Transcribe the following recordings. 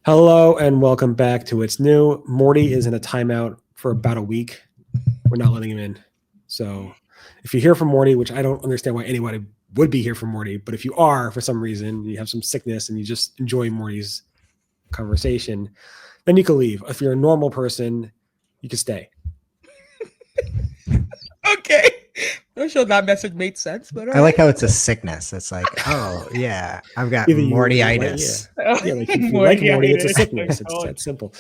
Hello and welcome back to It's New. Mordy is in a timeout for about a week. We're not letting him in. So if you hear from Mordy, which I don't understand why anybody would be here for Mordy, but if you are for some reason, you have some sickness and you just enjoy Mordy's conversation, then you can leave. If you're a normal person, you can stay. Okay. I'm sure that message made sense, but I like how it's a sickness. It's like, oh yeah, I've got Mordyitis. Like if you like Mordy, it's a sickness. It's that simple.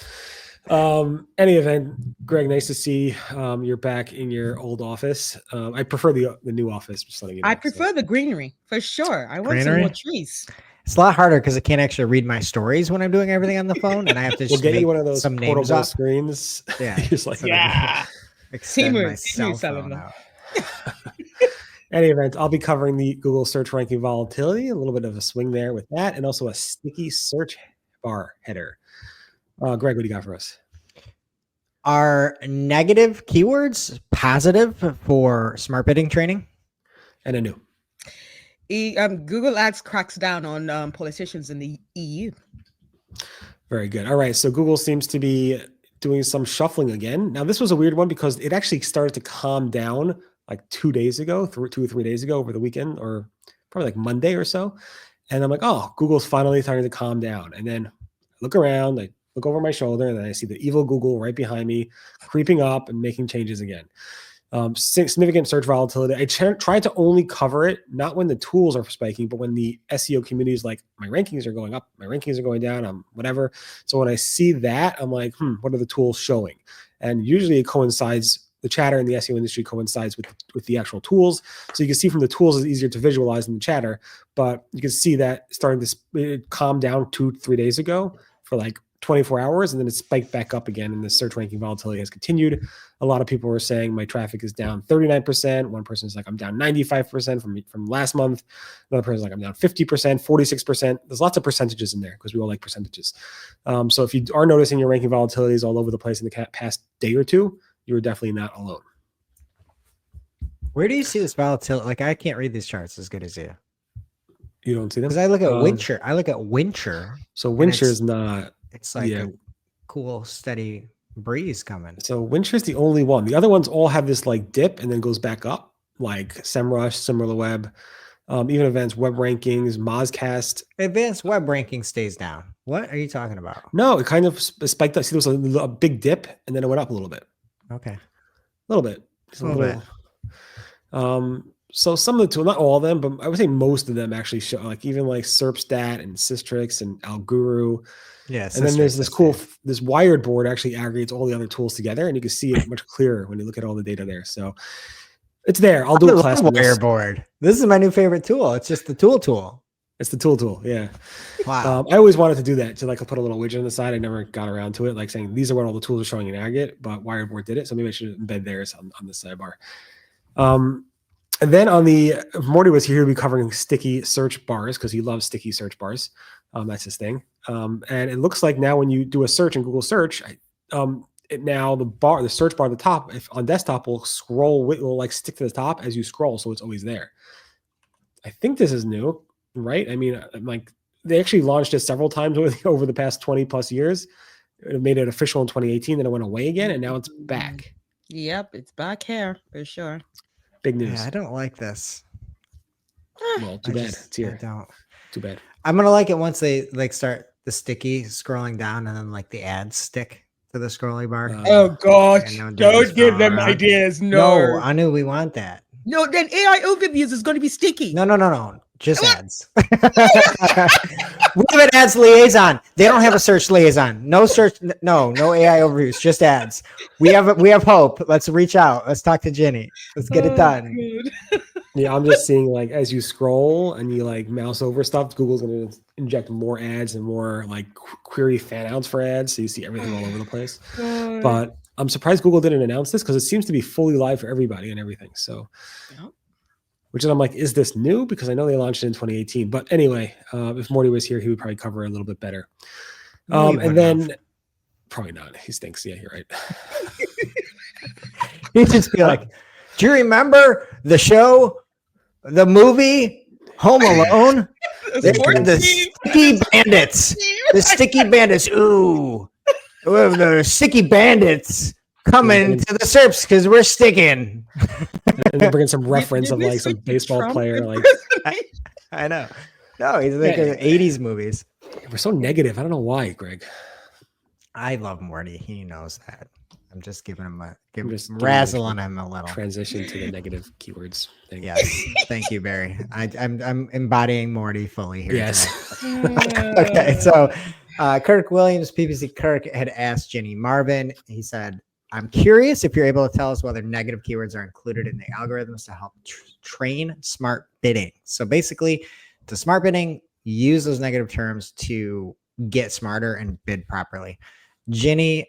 Any event, Greg, nice to see you're back in your old office. I prefer the new office. Just letting you know. I prefer the greenery for sure. I want some more trees. It's a lot harder because I can't actually read my stories when I'm doing everything on the phone, and I have to just get make you one of those some portable names up. screens. Yeah, just like extend my cell phone out. Any event, I'll be covering the Google search ranking volatility, a little bit of a swing there with that, and also a sticky search bar header. Greg, what do you got for us? Are negative keywords positive for smart bidding training? And a new. Google Ads cracks down on politicians in the EU. Very good. All right. So Google seems to be doing some shuffling again. Now, this was a weird one because it actually started to calm down like 2 days ago, 2 or 3 days ago over the weekend, or probably like Monday or so. And I'm like, oh, Google's finally starting to calm down. And then I look around, I look over my shoulder, and then I see the evil Google right behind me, creeping up and making changes again. Significant search volatility. I try to only cover it, not when the tools are spiking, but when the SEO community is like, my rankings are going up, my rankings are going down, whatever. So when I see that, I'm like, what are the tools showing? And usually it coincides. The chatter in the SEO industry coincides with the actual tools. So you can see from the tools, it's easier to visualize than the chatter, but you can see that starting to calm down 2-3 days ago for like 24 hours, and then it spiked back up again, and the search ranking volatility has continued. A lot of people were saying my traffic is down 39%. One person's like, I'm down 95% from last month. Another person's like, I'm down 50%, 46%. There's lots of percentages in there because we all like percentages. So if you are noticing your ranking volatility is all over the place in the past day or two, you're definitely not alone. Where do you see this volatility? Like, I can't read these charts as good as you. You don't see them? Because I look at Wincher. I look at Wincher. So Wincher is not. It's like a cool, steady breeze coming. So Wincher is the only one. The other ones all have this like dip and then goes back up, like SEMrush, SimilarWeb, even Advanced Web Rankings, Mozcast. Advanced Web Ranking stays down. What are you talking about? No, it kind of spiked up. See, there was a big dip and then it went up a little bit. Okay. A little bit. Just a little bit. So some of the tools, not all of them, but I would say most of them actually show, like even like SERPstat and Systrix and Alguru. Yeah. And then there's this Wired board actually aggregates all the other tools together, and you can see it much clearer when you look at all the data there. So it's there. I'll do a class on Wired board. This is my new favorite tool. It's just the tool. It's the tool. Yeah. Wow. I always wanted to do that, to like put a little widget on the side. I never got around to it, like saying these are what all the tools are showing in aggregate, but Wireboard did it. So maybe I should embed theirs on the sidebar. And then Mordy was here to be covering sticky search bars because he loves sticky search bars. That's his thing. And it looks like now when you do a search in Google search, now the search bar at the top, if on desktop, will like stick to the top as you scroll. So it's always there. I think this is new, right? I mean, like they actually launched it several times over the past 20 plus years. It made it official in 2018, then it went away again, and now it's back. Yep, it's back here for sure. Big news. Yeah, I don't like this. Well, too bad. It's here. I don't. Too bad. I'm gonna like it once they like start the sticky scrolling down, and then like the ads stick to the scrolly bar. Oh gosh, don't give them ideas. No, I knew we want that. No, then AI overviews is going to be sticky. No. Just ads. We have an ads liaison. They don't have a search liaison. No search. No AI overviews. Just ads. We have hope. Let's reach out. Let's talk to Jenny. Let's get it done. Yeah, I'm just seeing like as you scroll and you like mouse over stuff, Google's going to inject more ads and more like query fan outs for ads, so you see everything all over the place. But I'm surprised Google didn't announce this because it seems to be fully live for everybody and everything. So. Yep. Which I'm like, is this new? Because I know they launched it in 2018. But anyway, if Mordy was here, he would probably cover it a little bit better. And then probably not. He stinks. Yeah, you're right. He'd just be like, do you remember the show, the movie Home Alone. A They're sports the team. sticky bandits. The sticky bandits. Ooh. Oh, the sticky bandits coming to the SERPs because we're sticking. And they bring in some reference Didn't of they like some switch to baseball Trump player. Like, impersonation? I know. No, he's like Yeah. 80s movies. we're so negative. I don't know why, Greg. I love Morty. He knows that. I'm just giving him just giving him a razzling him a little. Transition to the negative keywords thing. Yes. Thank you, Barry. I'm embodying Morty fully here. Yes. Okay. So Kirk Williams, PPC Kirk, had asked Ginny Marvin. He said, I'm curious if you're able to tell us whether negative keywords are included in the algorithms to help train smart bidding. So basically, to smart bidding, use those negative terms to get smarter and bid properly. Ginny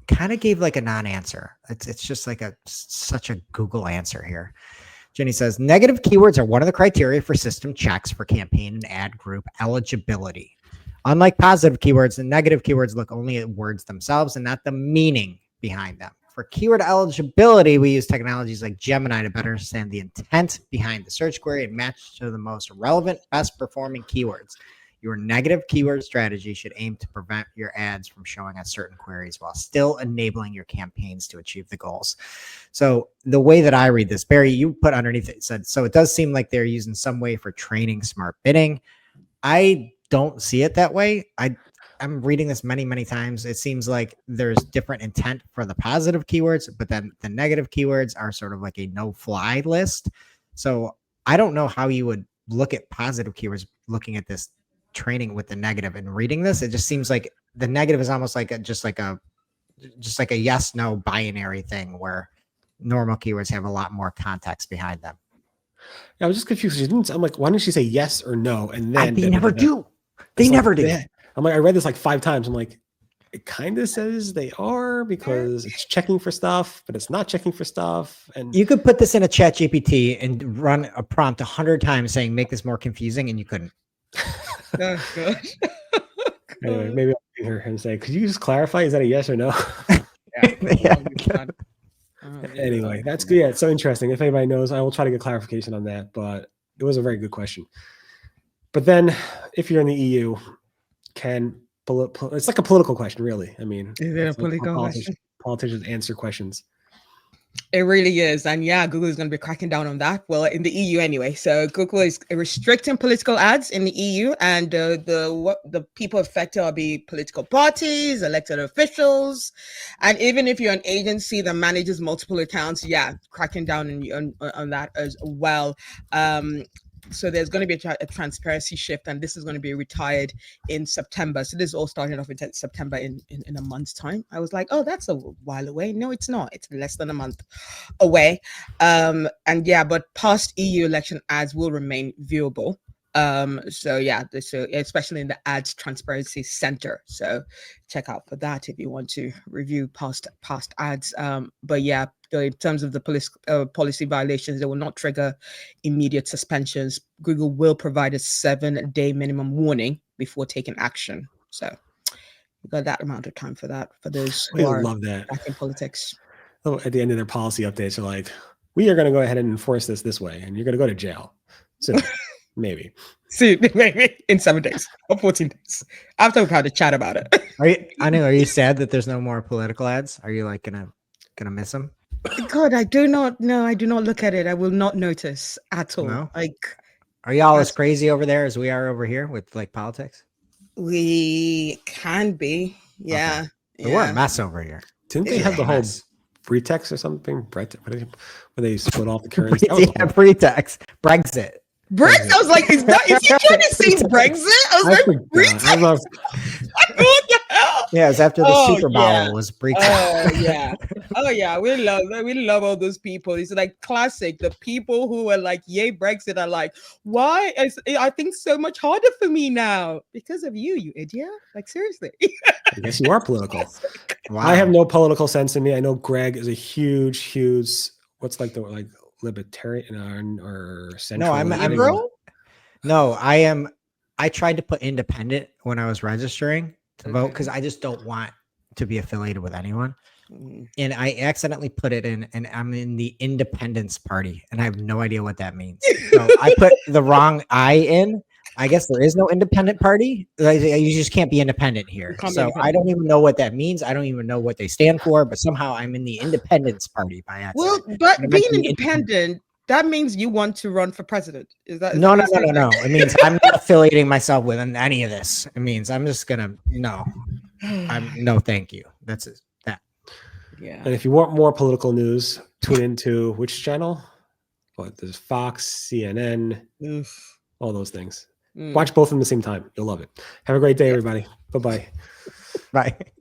kind of gave like a non-answer. It's just like such a Google answer here. Jenny says, negative keywords are one of the criteria for system checks for campaign and ad group eligibility. Unlike positive keywords, the negative keywords look only at words themselves and not the meaning behind them. For keyword eligibility, we use technologies like Gemini to better understand the intent behind the search query and match to the most relevant, best performing keywords. Your negative keyword strategy should aim to prevent your ads from showing on certain queries while still enabling your campaigns to achieve the goals. So the way that I read this, Barry, you put underneath it said, so it does seem like they're using some way for training smart bidding. I don't see it that way. I'm reading this many, many times. It seems like there's different intent for the positive keywords, but then the negative keywords are sort of like a no-fly list. So I don't know how you would look at positive keywords looking at this training with the negative and reading this. It just seems like the negative is almost like just like a yes no binary thing where normal keywords have a lot more context behind them. Yeah, I was just confused. I'm like, why didn't she say yes or no? And then they never do. They It's never like, do. yeah. I'm like, I read this like 5 times. I'm like, it kind of says they are because it's checking for stuff, but it's not checking for stuff. And You could put this in a chat GPT and run a prompt 100 times saying, make this more confusing, and you couldn't. Oh, gosh. anyway, maybe I'll ping her and say, could you just clarify? Is that a yes or no? Anyway, that's good. Yeah, it's so interesting. If anybody knows, I will try to get clarification on that, but it was a very good question. But then if you're in the EU, it's like a political question, really. I mean, Is it a political question? Politicians answer questions. It really is. And yeah, Google is going to be cracking down on that. Well, in the EU anyway. So Google is restricting political ads in the EU, and the people affected will be political parties, elected officials, and even if you're an agency that manages multiple accounts, yeah, cracking down on that as well. So there's going to be a transparency shift, and this is going to be retired in September. So this is all starting off in September in a month's time. I was like, oh, that's a while away. No, it's not. It's less than a month away. And yeah, but past EU election ads will remain viewable. So yeah, so especially in the Ads Transparency Center. So check out for that if you want to review past ads. But yeah, in terms of the policy violations, they will not trigger immediate suspensions. Google will provide a 7-day minimum warning before taking action. So you got that amount of time for that, for those who are love that. back in politics. Oh, at the end of their policy updates, they're like, we are going to go ahead and enforce this way, and you're going to go to jail. So maybe. See, maybe in 7 days or 14 days after we've had a chat about it. Are you sad that there's no more political ads? Are you like gonna miss them? God, I do not know. I do not look at it. I will not notice at all. No? Like, are y'all as crazy over there as we are over here with like politics? we can be. Yeah. Okay. We're a mess over here. Didn't they have the whole pretext or something? Where they split off the currency? Yeah, pretext. Brexit. Brexit. I was like, is he trying to say Brexit? I was like, pretext. I love. What the hell? Yeah, it was after the Super Bowl was pretext. Oh yeah. Oh yeah. We love all those people. It's like classic. The people who are like, yay, Brexit are like, why? I think so much harder for me now because of you idiot. Like seriously. I guess you are political. Wow. I have no political sense in me. I know Greg is a huge, what's like the libertarian or central. No, I'm liberal. No, I am. I tried to put independent when I was registering to vote because I just don't want to be affiliated with anyone. and I accidentally put it in, and I'm in the Independence Party, and I have no idea what that means. So I put the wrong I in. I guess there is no independent party. You just can't be independent here. can't be So I independent. don't even know what that means. I don't even know what they stand for, but somehow I'm in the Independence Party by accident. Well, And but I'm being actually independent, that means you want to run for president. Is that No. what you're saying? It means I'm not affiliating myself with any of this. It means I'm just gonna no. I'm no, thank you. That's it. That. Yeah. And if you want more political news, tune into which channel? What, there's Fox, CNN, Oof. all those things. Mm. Watch both of them at the same time. You'll love it. Have a great day, everybody. Bye-bye. Right.